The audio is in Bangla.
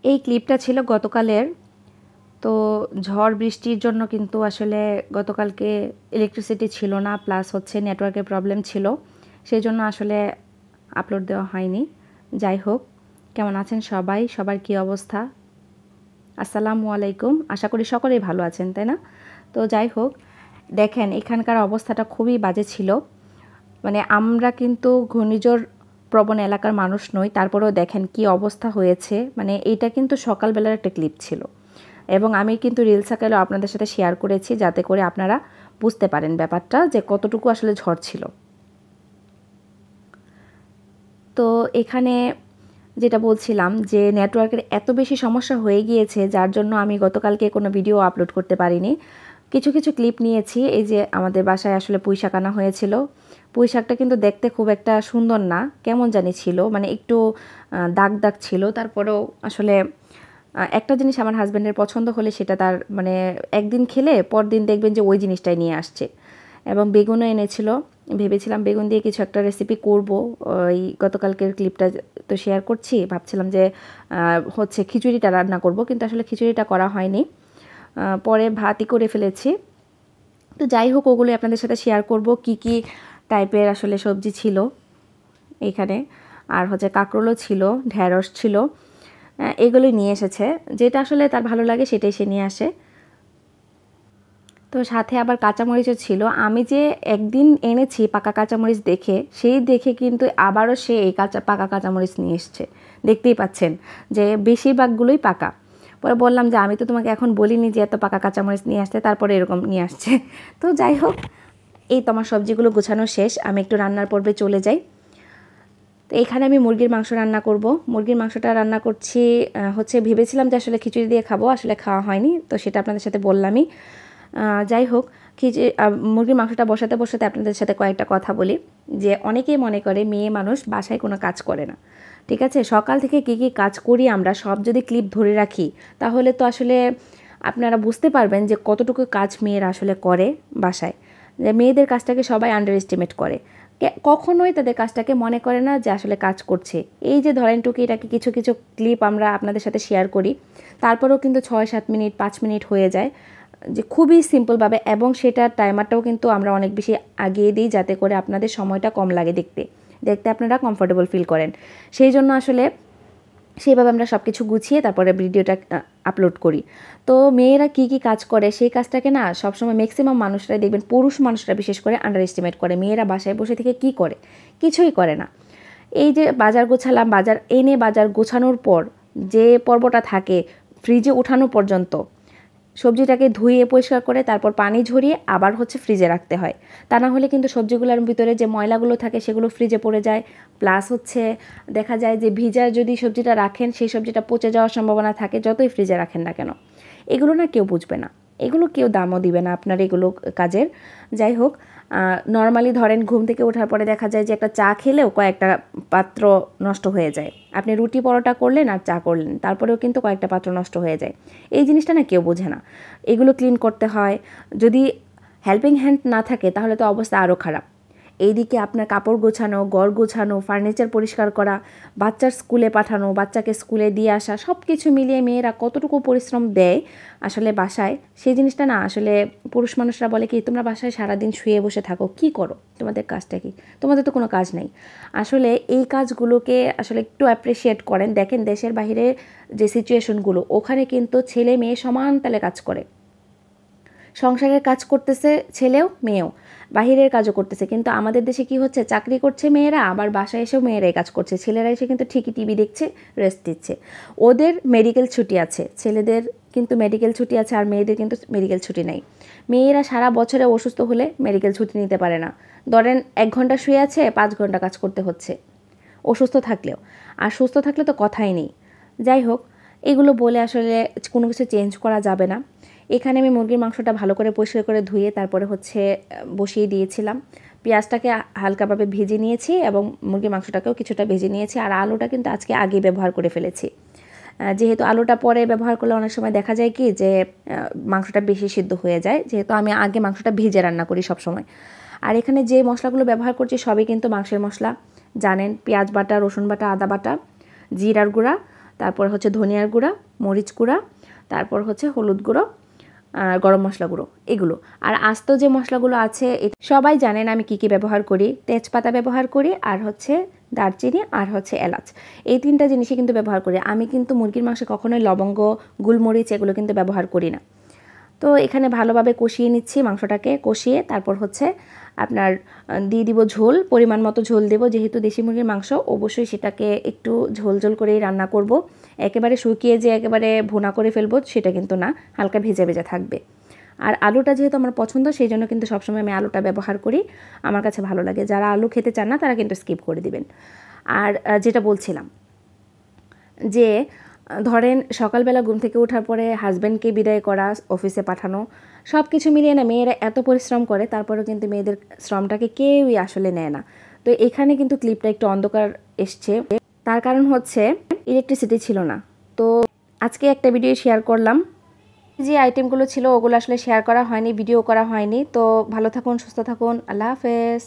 এই ক্লিপটা ছিল গতকালের। তো ঝড় বৃষ্টির জন্য কিন্তু আসলে গতকালকে ইলেকট্রিসিটি ছিল না, প্লাস হচ্ছে নেটওয়ার্কের প্রবলেম ছিল, সেই জন্য আসলে আপলোড দেওয়া হয়নি। যাই হোক, কেমন আছেন সবাই? সবার কী অবস্থা? আসসালামু আলাইকুম। আশা করি সকলেই ভালো আছেন, তাই না? তো যাই হোক, দেখেন এখানকার অবস্থাটা খুবই বাজে ছিল। মানে আমরা কিন্তু ঘূর্ণিঝড় প্রবণ এলাকার মানুষ নই, তারপরেও দেখেন কি অবস্থা হয়েছে। মানে এইটা কিন্তু সকালবেলার একটা ক্লিপ ছিল, এবং আমি কিন্তু রিলস আকারেও আপনাদের সাথে শেয়ার করেছি, যাতে করে আপনারা বুঝতে পারেন ব্যাপারটা যে কতটুকু আসলে ঝড় ছিল। তো এখানে যেটা বলছিলাম যে নেটওয়ার্কের এত বেশি সমস্যা হয়ে গিয়েছে, যার জন্য আমি গতকালকে কোনো ভিডিও আপলোড করতে পারিনি। কিছু কিছু ক্লিপ নিয়েছি। এই যে আমাদের বাসায় আসলে পুঁই শাক আনা হয়েছিল। পুঁই শাকটা কিন্তু দেখতে খুব একটা সুন্দর না, কেমন জানি ছিল, মানে একটু দাগ দাগ ছিল। তারপরেও আসলে একটা জিনিস আমার হাজব্যান্ডের পছন্দ হলে সেটা তার মানে একদিন খেলে পরদিন দেখবেন যে ওই জিনিসটাই নিয়ে আসছে। এবং বেগুনও এনেছিল, ভেবেছিলাম বেগুন দিয়ে কিছু একটা রেসিপি করব। ওই গতকালকের ক্লিপটা তো শেয়ার করছি, ভাবছিলাম যে হচ্ছে খিচুড়িটা রান্না করব, কিন্তু আসলে খিচুড়িটা করা হয়নি, পরে ভাতই করে ফেলেছি। তো যাই হোক, ওগুলো আপনাদের সাথে শেয়ার করব কি কি টাইপের আসলে সবজি ছিল এখানে। আর হচ্ছে কাঁকরোলও ছিল, ঢ্যাঁড়স ছিল, এগুলোই নিয়ে এসেছে। যেটা আসলে তার ভালো লাগে সেটাই সে নিয়ে আসে। তো সাথে আবার কাঁচামরিচও ছিল। আমি যে একদিন এনেছি পাকা কাঁচামরিচ দেখে, সেই দেখে কিন্তু আবারও সে এই পাকা কাঁচামরিচ নিয়ে এসছে। দেখতেই পাচ্ছেন যে বেশিরভাগগুলোই পাকা। পরে বললাম যে আমি তো তোমাকে এখন বলিনি যে এত পাকা কাঁচামরিচ নিয়ে আসতে, তারপরে এরকম নিয়ে আসছে। তো যাই হোক, এই তোমার সবজিগুলো গোছানো শেষ, আমি একটু রান্নার পর্বে চলে যাই। তো এখানে আমি মুরগির মাংস রান্না করব। মুরগির মাংসটা রান্না করছি হচ্ছে, ভেবেছিলাম যে আসলে খিচুড়ি দিয়ে খাবো, আসলে খাওয়া হয়নি, তো সেটা আপনাদের সাথে বললামই। যাই হোক, মুরগির মাংসটা বসাতে বসাতে আপনাদের সাথে কয়েকটা কথা বলি। যে অনেকেই মনে করে মেয়ে মানুষ বাসায় কোনো কাজ করে না। ঠিক আছে, সকাল থেকে কী কী কাজ করি আমরা সব যদি ক্লিপ ধরে রাখি, তাহলে তো আসলে আপনারা বুঝতে পারবেন যে কতটুকু কাজ মেয়েরা আসলে করে বাসায়। যে মেয়েদের কাজটাকে সবাই আন্ডার এস্টিমেট করে, কখনোই তাদের কাজটাকে মনে করে না যে আসলে কাজ করছে। এই যে ধরেন টুকিটাকি কিছু কিছু ক্লিপ আমরা আপনাদের সাথে শেয়ার করি, তারপরেও কিন্তু 6-7 মিনিট 5 মিনিট হয়ে যায়, যে খুবই সিম্পলভাবে, এবং সেটার টাইমারটাও কিন্তু আমরা অনেক বেশি আগিয়ে দিই, যাতে করে আপনাদের সময়টা কম লাগে দেখতে দেখতে আপনারা কমফোর্টেবল ফিল করেন। সেই জন্য আসলে সেইভাবে আমরা সব কিছু গুছিয়ে তারপরে ভিডিওটা আপলোড করি। তো মেয়েরা কি কি কাজ করে সেই কাজটাকে না সবসময় ম্যাক্সিমাম মানুষরাই দেখবেন, পুরুষ মানুষরা বিশেষ করে আন্ডার এস্টিমেট করে। মেয়েরা বাসায় বসে থেকে কি করে? কিছুই করে না। এই যে বাজার গোছালাম, বাজার এনে বাজার গোছানোর পর যে পর্বটা থাকে ফ্রিজে ওঠানো পর্যন্ত, সবজিটাকে ধুয়ে পরিষ্কার করে তারপর পানি ঝরিয়ে আবার হচ্ছে ফ্রিজে রাখতে হয়। তা না হলে কিন্তু সবজিগুলোর ভিতরে যে ময়লাগুলো থাকে সেগুলো ফ্রিজে পড়ে যায়। প্লাস হচ্ছে দেখা যায় যে ভিজা যদি সবজিটা রাখেন, সেই সবজিটা পচে যাওয়ার সম্ভাবনা থাকে যতই ফ্রিজে রাখেন না কেন। এগুলো না কেউ বুঝবে না, এগুলো কেউ দামও দিবে না আপনার এগুলো কাজের। যাই হোক, নর্মালি ধরেন ঘুম থেকে ওঠার পরে দেখা যায় যে একটা চা খেলেও কয়েকটা পাত্র নষ্ট হয়ে যায়। আপনি রুটি পরোটা করলেন আর চা করলেন, তারপরেও কিন্তু কয়েকটা পাত্র নষ্ট হয়ে যায়। এই জিনিসটা না কেউ বোঝে না। এগুলো ক্লিন করতে হয়। যদি হেল্পিং হ্যান্ড না থাকে তাহলে তো অবস্থা আরও খারাপ। এইদিকে আপনার কাপড় গোছানো, ঘর গোছানো, ফার্নিচার পরিষ্কার করা, বাচ্চার স্কুলে পাঠানো, বাচ্চাকে স্কুলে দিয়ে আসা, সব কিছু মিলিয়ে মেয়েরা কতটুকু পরিশ্রম দেয় আসলে বাসায়, সেই জিনিসটা না আসলে পুরুষ মানুষরা বলে কি তোমরা বাসায় সারাদিন শুয়ে বসে থাকো, কি করো, তোমাদের কাজটা কি? তোমাদের তো কোনো কাজ নেই। আসলে এই কাজগুলোকে আসলে একটু অ্যাপ্রিসিয়েট করেন। দেখেন দেশের বাইরে যে সিচুয়েশনগুলো, ওখানে কিন্তু ছেলে মেয়ে সমান তালে কাজ করে। সংসারের কাজ করতেছে ছেলেও মেয়েও, বাহিরের কাজও করতেছে। কিন্তু আমাদের দেশে কি হচ্ছে, চাকরি করছে মেয়েরা, আবার বাসায় এসেও মেয়েরাই কাজ করছে, ছেলেরা এসে কিন্তু ঠিকই টিভি দেখছে, রেস্ট দিচ্ছে। ওদের মেডিকেল ছুটি আছে, ছেলেদের কিন্তু মেডিকেল ছুটি আছে, আর মেয়েদের কিন্তু মেডিকেল ছুটি নেই। মেয়েরা সারা বছরে অসুস্থ হলে মেডিকেল ছুটি নিতে পারে না। ধরেন 1 ঘন্টা শুয়ে আছে, 5 ঘন্টা কাজ করতে হচ্ছে অসুস্থ থাকলেও, আর সুস্থ থাকলে তো কথাই নেই। যাই হোক, এগুলো বলে আসলে কোনো কিছু চেঞ্জ করা যাবে না। এখানে আমি মুরগির মাংসটা ভালো করে পরিষ্কার করে ধুয়ে তারপরে হচ্ছে বসিয়ে দিয়েছিলাম। পেঁয়াজটাকে হালকাভাবে ভেজে নিয়েছি এবং মুরগির মাংসটাকেও কিছুটা ভেজে নিয়েছি। আর আলুটা কিন্তু আজকে আগে ব্যবহার করে ফেলেছি, যেহেতু আলুটা পরে ব্যবহার করলে অনেক সময় দেখা যায় কি যে মাংসটা বেশি সিদ্ধ হয়ে যায়, যেহেতু আমি আগে মাংসটা ভেজে রান্না করি সব সময়। আর এখানে যে মশলাগুলো ব্যবহার করছি সবই কিন্তু মাংসের মশলা, জানেন, পেঁয়াজ বাটা, রসুন বাটা, আদা বাটা, জিরার গুঁড়া, তারপর হচ্ছে ধনিয়ার গুঁড়া, মরিচ গুঁড়া, তারপর হচ্ছে হলুদ গুঁড়ো, গরম মশলা গুঁড়ো, এগুলো। আর আস্ত যে মশলাগুলো আছে সবাই জানেন আমি কি কি ব্যবহার করি। তেজপাতা ব্যবহার করি, আর হচ্ছে দারচিনি, আর হচ্ছে এলাচ। এই 3টা জিনিসই কিন্তু ব্যবহার করি। আমি কিন্তু মুরগির মাংসে কখনোই লবঙ্গ, গোলমরিচ এগুলো কিন্তু ব্যবহার করি না। তো এখানে ভালোভাবে কষিয়ে নিচ্ছি মাংসটাকে। কষিয়ে তারপর হচ্ছে আপনার দিয়ে দিব ঝোল, পরিমাণ মতো ঝোল দেব। যেহেতু দেশি মুরগির মাংস, অবশ্যই সেটাকে একটু ঝোল ঝোল করেই রান্না করব। একেবারে শুকিয়ে যে একেবারে ভুনা করে ফেলবো সেটা কিন্তু না, হালকা ভেজা ভেজা থাকবে। আর আলুটা যেহেতু আমার পছন্দ, সেই জন্য কিন্তু সবসময় আমি আলুটা ব্যবহার করি, আমার কাছে ভালো লাগে। যারা আলু খেতে চান না তারা কিন্তু স্কিপ করে দিবেন। আর যেটা বলছিলাম যে ধরেন সকালবেলা ঘুম থেকে ওঠার পরে হাজব্যান্ডকে বিদায় করা, অফিসে পাঠানো, সব কিছু মিলিয়ে না মেয়েরা এত পরিশ্রম করে, তারপরেও কিন্তু মেয়েদের শ্রমটাকে কেউই আসলে নেয় না। তো এখানে কিন্তু ক্লিপটা একটু অন্ধকার এসছে, তার কারণ হচ্ছে ইলেকট্রিসিটি ছিল না। তো আজকে একটা ভিডিও শেয়ার করলাম, যে আইটেমগুলো ছিল ওগুলো আসলে শেয়ার করা হয়নি, ভিডিও করা হয়নি। তো ভালো থাকুন, সুস্থ থাকুন, আল্লাহ হাফেজ।